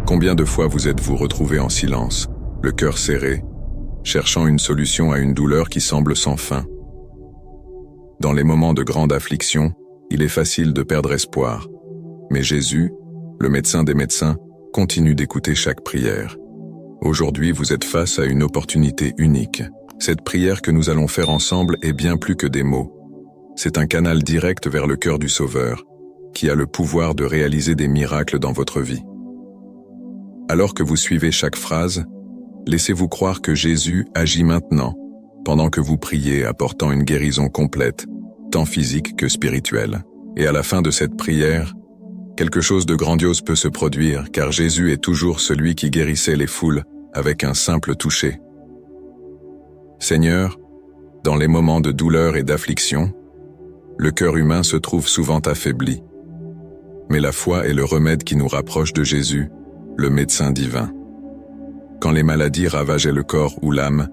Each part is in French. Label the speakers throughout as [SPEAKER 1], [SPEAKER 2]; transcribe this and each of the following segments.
[SPEAKER 1] Combien de fois vous êtes-vous retrouvé en silence, le cœur serré, cherchant une solution à une douleur qui semble sans fin? Dans les moments de grande affliction, il est facile de perdre espoir. Mais Jésus, le médecin des médecins, continue d'écouter chaque prière. Aujourd'hui, vous êtes face à une opportunité unique. Cette prière que nous allons faire ensemble est bien plus que des mots. C'est un canal direct vers le cœur du Sauveur, qui a le pouvoir de réaliser des miracles dans votre vie. Alors que vous suivez chaque phrase, laissez-vous croire que Jésus agit maintenant, pendant que vous priez apportant une guérison complète, tant physique que spirituelle. Et à la fin de cette prière, quelque chose de grandiose peut se produire, car Jésus est toujours celui qui guérissait les foules avec un simple toucher. Seigneur, dans les moments de douleur et d'affliction, le cœur humain se trouve souvent affaibli. Mais la foi est le remède qui nous rapproche de Jésus, le médecin divin. Quand les maladies ravageaient le corps ou l'âme,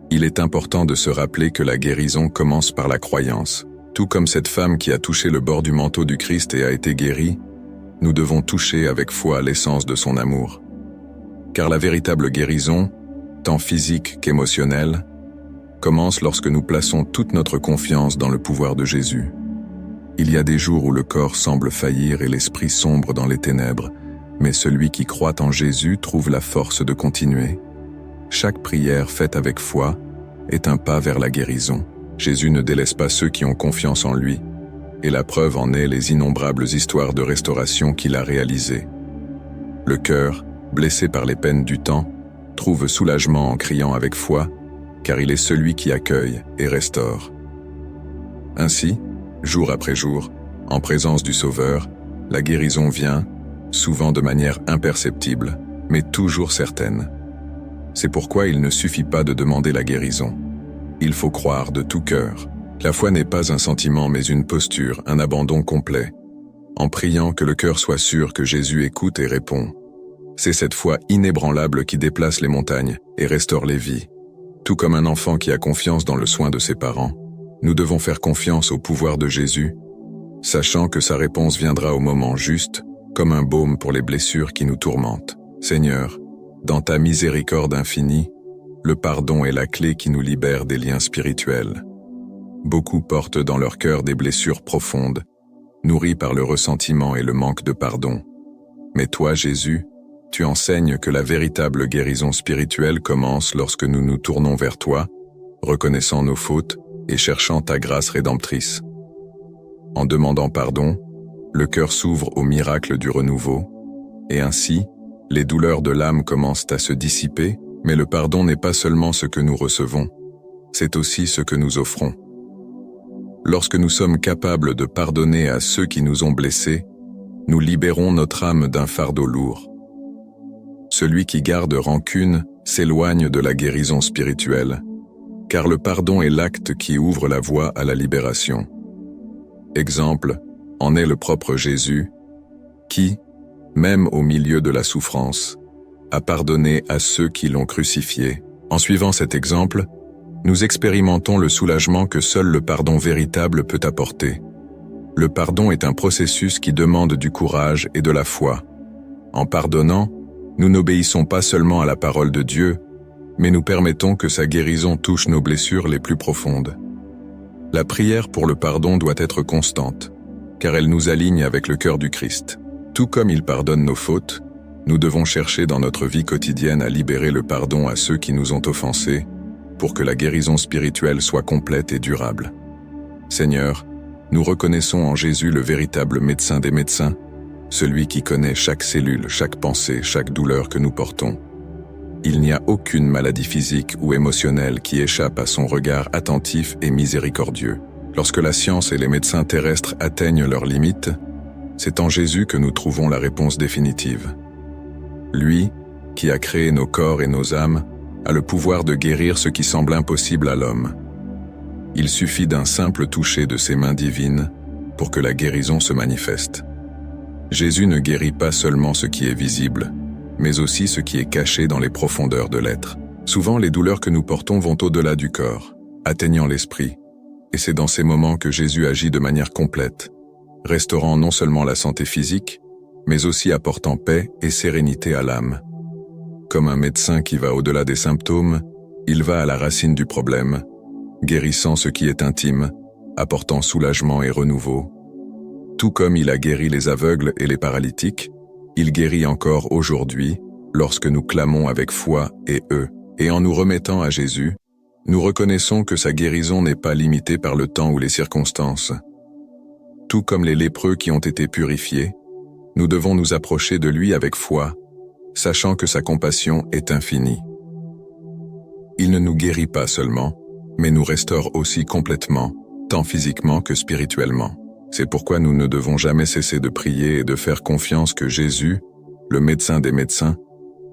[SPEAKER 1] il est important de se rappeler que la guérison commence par la croyance. Tout comme cette femme qui a touché le bord du manteau du Christ et a été guérie, nous devons toucher avec foi l'essence de son amour. Car la véritable guérison, tant physique qu'émotionnelle, commence lorsque nous plaçons toute notre confiance dans le pouvoir de Jésus. Il y a des jours où le corps semble faillir et l'esprit sombre dans les ténèbres, mais celui qui croit en Jésus trouve la force de continuer. Chaque prière faite avec foi est un pas vers la guérison. Jésus ne délaisse pas ceux qui ont confiance en lui, et la preuve en est les innombrables histoires de restauration qu'il a réalisées. Le cœur, blessé par les peines du temps, trouve soulagement en criant avec foi, car il est celui qui accueille et restaure. Ainsi, jour après jour, en présence du Sauveur, la guérison vient, souvent de manière imperceptible, mais toujours certaine. C'est pourquoi il ne suffit pas de demander la guérison. Il faut croire de tout cœur. La foi n'est pas un sentiment mais une posture, un abandon complet. En priant que le cœur soit sûr que Jésus écoute et répond. C'est cette foi inébranlable qui déplace les montagnes et restaure les vies. Tout comme un enfant qui a confiance dans le soin de ses parents, nous devons faire confiance au pouvoir de Jésus, sachant que sa réponse viendra au moment juste, comme un baume pour les blessures qui nous tourmentent. Seigneur, dans ta miséricorde infinie, le pardon est la clé qui nous libère des liens spirituels. Beaucoup portent dans leur cœur des blessures profondes, nourries par le ressentiment et le manque de pardon. Mais toi, Jésus, tu enseignes que la véritable guérison spirituelle commence lorsque nous nous tournons vers toi, reconnaissant nos fautes et cherchant ta grâce rédemptrice. En demandant pardon, le cœur s'ouvre au miracle du renouveau, et ainsi, les douleurs de l'âme commencent à se dissiper, mais le pardon n'est pas seulement ce que nous recevons, c'est aussi ce que nous offrons. Lorsque nous sommes capables de pardonner à ceux qui nous ont blessés, nous libérons notre âme d'un fardeau lourd. Celui qui garde rancune s'éloigne de la guérison spirituelle, car le pardon est l'acte qui ouvre la voie à la libération. Exemple, en est le propre Jésus, qui, même au milieu de la souffrance, a pardonné à ceux qui l'ont crucifié. En suivant cet exemple, nous expérimentons le soulagement que seul le pardon véritable peut apporter. Le pardon est un processus qui demande du courage et de la foi. En pardonnant, nous n'obéissons pas seulement à la parole de Dieu, mais nous permettons que sa guérison touche nos blessures les plus profondes. La prière pour le pardon doit être constante, car elle nous aligne avec le cœur du Christ. Tout comme il pardonne nos fautes, nous devons chercher dans notre vie quotidienne à libérer le pardon à ceux qui nous ont offensés, pour que la guérison spirituelle soit complète et durable. Seigneur, nous reconnaissons en Jésus le véritable médecin des médecins, celui qui connaît chaque cellule, chaque pensée, chaque douleur que nous portons. Il n'y a aucune maladie physique ou émotionnelle qui échappe à son regard attentif et miséricordieux. Lorsque la science et les médecins terrestres atteignent leurs limites, c'est en Jésus que nous trouvons la réponse définitive. Lui, qui a créé nos corps et nos âmes, a le pouvoir de guérir ce qui semble impossible à l'homme. Il suffit d'un simple toucher de ses mains divines pour que la guérison se manifeste. Jésus ne guérit pas seulement ce qui est visible, mais aussi ce qui est caché dans les profondeurs de l'être. Souvent, les douleurs que nous portons vont au-delà du corps, atteignant l'esprit, et c'est dans ces moments que Jésus agit de manière complète, restaurant non seulement la santé physique, mais aussi apportant paix et sérénité à l'âme. Comme un médecin qui va au-delà des symptômes, il va à la racine du problème, guérissant ce qui est intime, apportant soulagement et renouveau. Tout comme il a guéri les aveugles et les paralytiques, il guérit encore aujourd'hui, lorsque nous clamons avec foi et et en nous remettant à Jésus, nous reconnaissons que sa guérison n'est pas limitée par le temps ou les circonstances. Tout comme les lépreux qui ont été purifiés, nous devons nous approcher de lui avec foi, sachant que sa compassion est infinie. Il ne nous guérit pas seulement, mais nous restaure aussi complètement, tant physiquement que spirituellement. C'est pourquoi nous ne devons jamais cesser de prier et de faire confiance que Jésus, le médecin des médecins,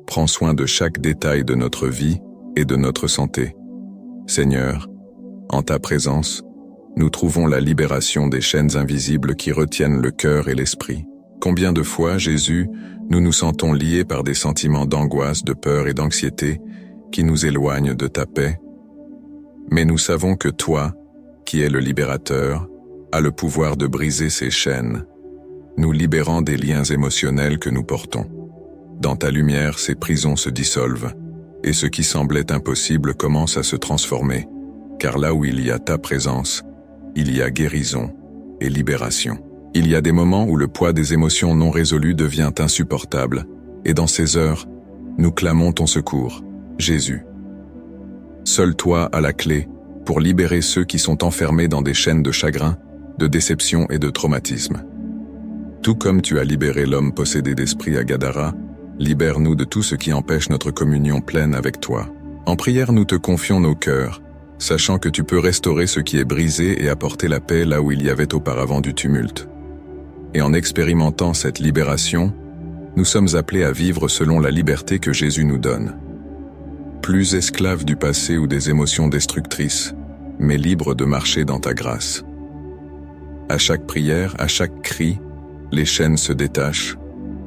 [SPEAKER 1] prend soin de chaque détail de notre vie et de notre santé. Seigneur, en ta présence, nous trouvons la libération des chaînes invisibles qui retiennent le cœur et l'esprit. Combien de fois, Jésus, nous nous sentons liés par des sentiments d'angoisse, de peur et d'anxiété qui nous éloignent de ta paix. Mais nous savons que toi, qui es le libérateur, as le pouvoir de briser ces chaînes, nous libérant des liens émotionnels que nous portons. Dans ta lumière, ces prisons se dissolvent, et ce qui semblait impossible commence à se transformer, car là où il y a ta présence, il y a guérison et libération. Il y a des moments où le poids des émotions non résolues devient insupportable, et dans ces heures, nous clamons ton secours, Jésus. Seul toi as la clé pour libérer ceux qui sont enfermés dans des chaînes de chagrin, de déception et de traumatisme. Tout comme tu as libéré l'homme possédé d'esprit à Gadara, libère-nous de tout ce qui empêche notre communion pleine avec toi. En prière, nous te confions nos cœurs, sachant que tu peux restaurer ce qui est brisé et apporter la paix là où il y avait auparavant du tumulte. Et en expérimentant cette libération, nous sommes appelés à vivre selon la liberté que Jésus nous donne. Plus esclaves du passé ou des émotions destructrices, mais libres de marcher dans ta grâce. À chaque prière, à chaque cri, les chaînes se détachent,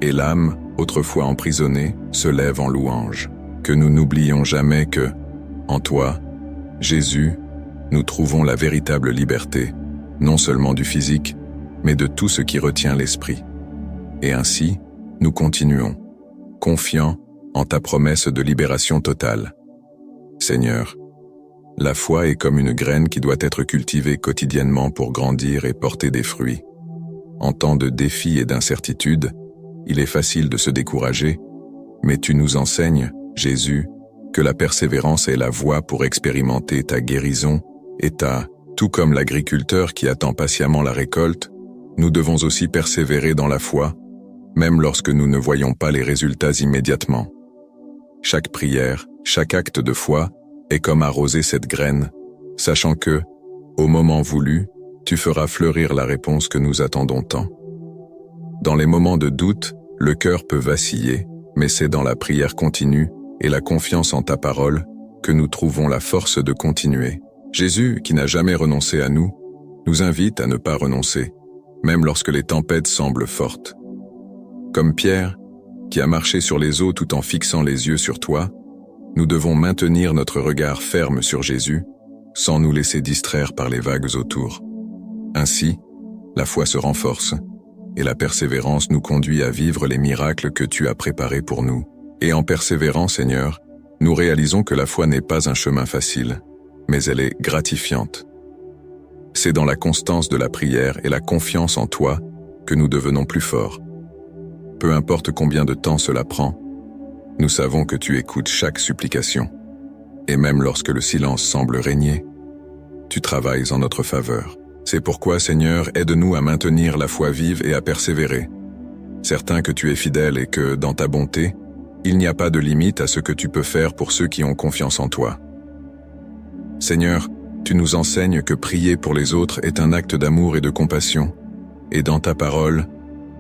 [SPEAKER 1] et l'âme, autrefois emprisonnée, se lève en louange. Que nous n'oublions jamais que, en toi, Jésus, nous trouvons la véritable liberté, non seulement du physique, mais de tout ce qui retient l'esprit. Et ainsi, nous continuons, confiants en ta promesse de libération totale. Seigneur, la foi est comme une graine qui doit être cultivée quotidiennement pour grandir et porter des fruits. En temps de défis et d'incertitudes, il est facile de se décourager, mais tu nous enseignes, Jésus, que la persévérance est la voie pour expérimenter ta guérison et tout comme l'agriculteur qui attend patiemment la récolte, nous devons aussi persévérer dans la foi, même lorsque nous ne voyons pas les résultats immédiatement. Chaque prière, chaque acte de foi est comme arroser cette graine, sachant que, au moment voulu, tu feras fleurir la réponse que nous attendons tant. Dans les moments de doute, le cœur peut vaciller, mais c'est dans la prière continue et la confiance en ta parole que nous trouvons la force de continuer. Jésus, qui n'a jamais renoncé à nous, nous invite à ne pas renoncer, même lorsque les tempêtes semblent fortes. Comme Pierre, qui a marché sur les eaux tout en fixant les yeux sur toi, nous devons maintenir notre regard ferme sur Jésus, sans nous laisser distraire par les vagues autour. Ainsi, la foi se renforce, et la persévérance nous conduit à vivre les miracles que tu as préparés pour nous. Et en persévérant, Seigneur, nous réalisons que la foi n'est pas un chemin facile, mais elle est gratifiante. C'est dans la constance de la prière et la confiance en toi que nous devenons plus forts. Peu importe combien de temps cela prend, nous savons que tu écoutes chaque supplication. Et même lorsque le silence semble régner, tu travailles en notre faveur. C'est pourquoi, Seigneur, aide-nous à maintenir la foi vive et à persévérer. Certain que tu es fidèle et que, dans ta bonté, il n'y a pas de limite à ce que tu peux faire pour ceux qui ont confiance en toi. Seigneur, tu nous enseignes que prier pour les autres est un acte d'amour et de compassion, et dans ta parole,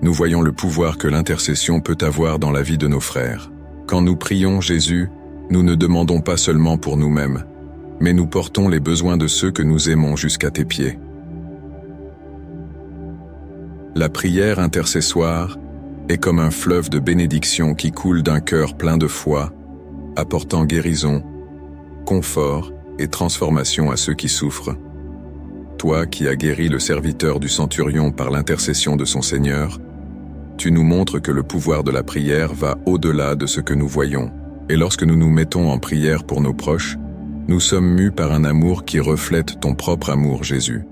[SPEAKER 1] nous voyons le pouvoir que l'intercession peut avoir dans la vie de nos frères. Quand nous prions, Jésus, nous ne demandons pas seulement pour nous-mêmes, mais nous portons les besoins de ceux que nous aimons jusqu'à tes pieds. La prière intercessoire est comme un fleuve de bénédiction qui coule d'un cœur plein de foi, apportant guérison, confort et transformation à ceux qui souffrent. Toi qui as guéri le serviteur du centurion par l'intercession de son Seigneur, Tu nous montres que le pouvoir de la prière va au-delà de ce que nous voyons. Et lorsque nous nous mettons en prière pour nos proches, nous sommes mus par un amour qui reflète ton propre amour, Jésus.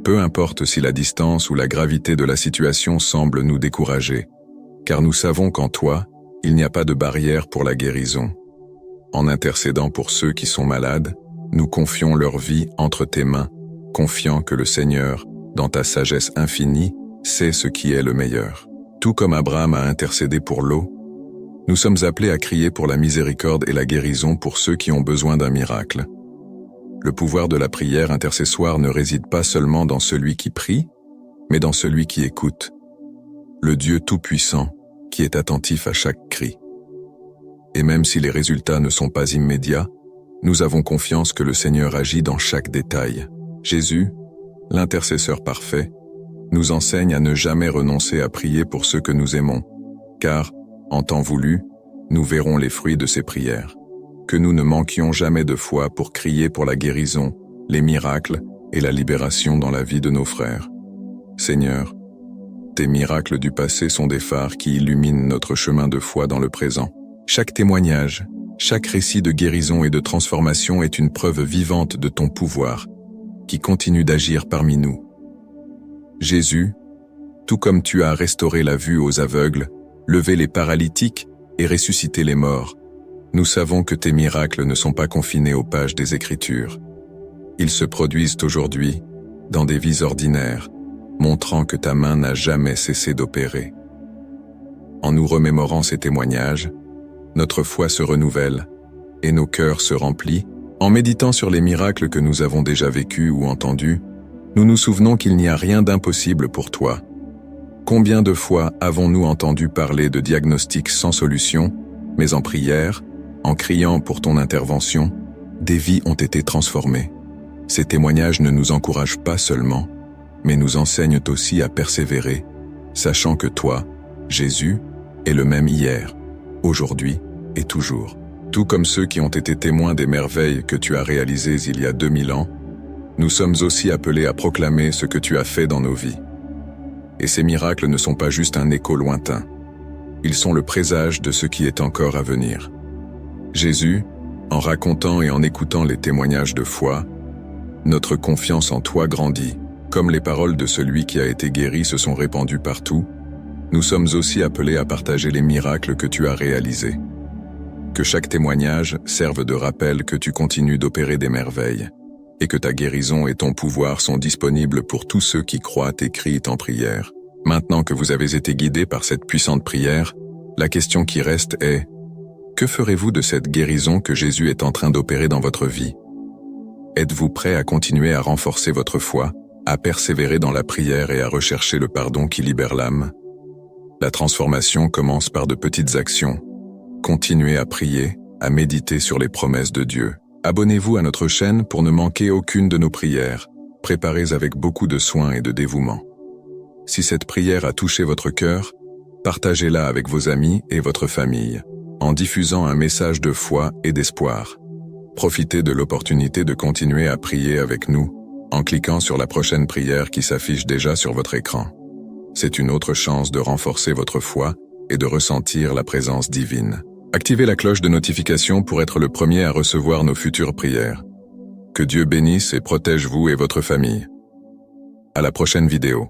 [SPEAKER 1] Peu importe si la distance ou la gravité de la situation semble nous décourager, car nous savons qu'en toi, il n'y a pas de barrière pour la guérison. En intercédant pour ceux qui sont malades, nous confions leur vie entre tes mains, confiant que le Seigneur, dans ta sagesse infinie, sait ce qui est le meilleur. Tout comme Abraham a intercédé pour l'eau, nous sommes appelés à crier pour la miséricorde et la guérison pour ceux qui ont besoin d'un miracle. Le pouvoir de la prière intercessoire ne réside pas seulement dans celui qui prie, mais dans celui qui écoute. Le Dieu Tout-Puissant, qui est attentif à chaque cri. Et même si les résultats ne sont pas immédiats, nous avons confiance que le Seigneur agit dans chaque détail. Jésus, l'intercesseur parfait, nous enseigne à ne jamais renoncer à prier pour ceux que nous aimons, car, en temps voulu, nous verrons les fruits de ces prières. Que nous ne manquions jamais de foi pour crier pour la guérison, les miracles et la libération dans la vie de nos frères. Seigneur, tes miracles du passé sont des phares qui illuminent notre chemin de foi dans le présent. Chaque témoignage, chaque récit de guérison et de transformation est une preuve vivante de ton pouvoir, qui continue d'agir parmi nous. Jésus, tout comme tu as restauré la vue aux aveugles, levé les paralytiques et ressuscité les morts, nous savons que tes miracles ne sont pas confinés aux pages des Écritures. Ils se produisent aujourd'hui, dans des vies ordinaires, montrant que ta main n'a jamais cessé d'opérer. En nous remémorant ces témoignages, notre foi se renouvelle et nos cœurs se remplissent. En méditant sur les miracles que nous avons déjà vécus ou entendus, nous nous souvenons qu'il n'y a rien d'impossible pour toi. Combien de fois avons-nous entendu parler de diagnostics sans solution, mais en prière, en criant pour ton intervention, des vies ont été transformées. Ces témoignages ne nous encouragent pas seulement, mais nous enseignent aussi à persévérer, sachant que toi, Jésus, es le même hier, aujourd'hui et toujours. Tout comme ceux qui ont été témoins des merveilles que tu as réalisées il y a 2000 ans, nous sommes aussi appelés à proclamer ce que tu as fait dans nos vies. Et ces miracles ne sont pas juste un écho lointain. Ils sont le présage de ce qui est encore à venir. Jésus, en racontant et en écoutant les témoignages de foi, notre confiance en toi grandit. Comme les paroles de celui qui a été guéri se sont répandues partout, nous sommes aussi appelés à partager les miracles que tu as réalisés. Que chaque témoignage serve de rappel que tu continues d'opérer des merveilles, et que ta guérison et ton pouvoir sont disponibles pour tous ceux qui croient et crient en prière. Maintenant que vous avez été guidés par cette puissante prière, la question qui reste est: que ferez-vous de cette guérison que Jésus est en train d'opérer dans votre vie? Êtes-vous prêt à continuer à renforcer votre foi, à persévérer dans la prière et à rechercher le pardon qui libère l'âme? La transformation commence par de petites actions. Continuez à prier, à méditer sur les promesses de Dieu. Abonnez-vous à notre chaîne pour ne manquer aucune de nos prières, préparées avec beaucoup de soin et de dévouement. Si cette prière a touché votre cœur, partagez-la avec vos amis et votre famille, en diffusant un message de foi et d'espoir. Profitez de l'opportunité de continuer à prier avec nous, en cliquant sur la prochaine prière qui s'affiche déjà sur votre écran. C'est une autre chance de renforcer votre foi et de ressentir la présence divine. Activez la cloche de notification pour être le premier à recevoir nos futures prières. Que Dieu bénisse et protège vous et votre famille. À la prochaine vidéo.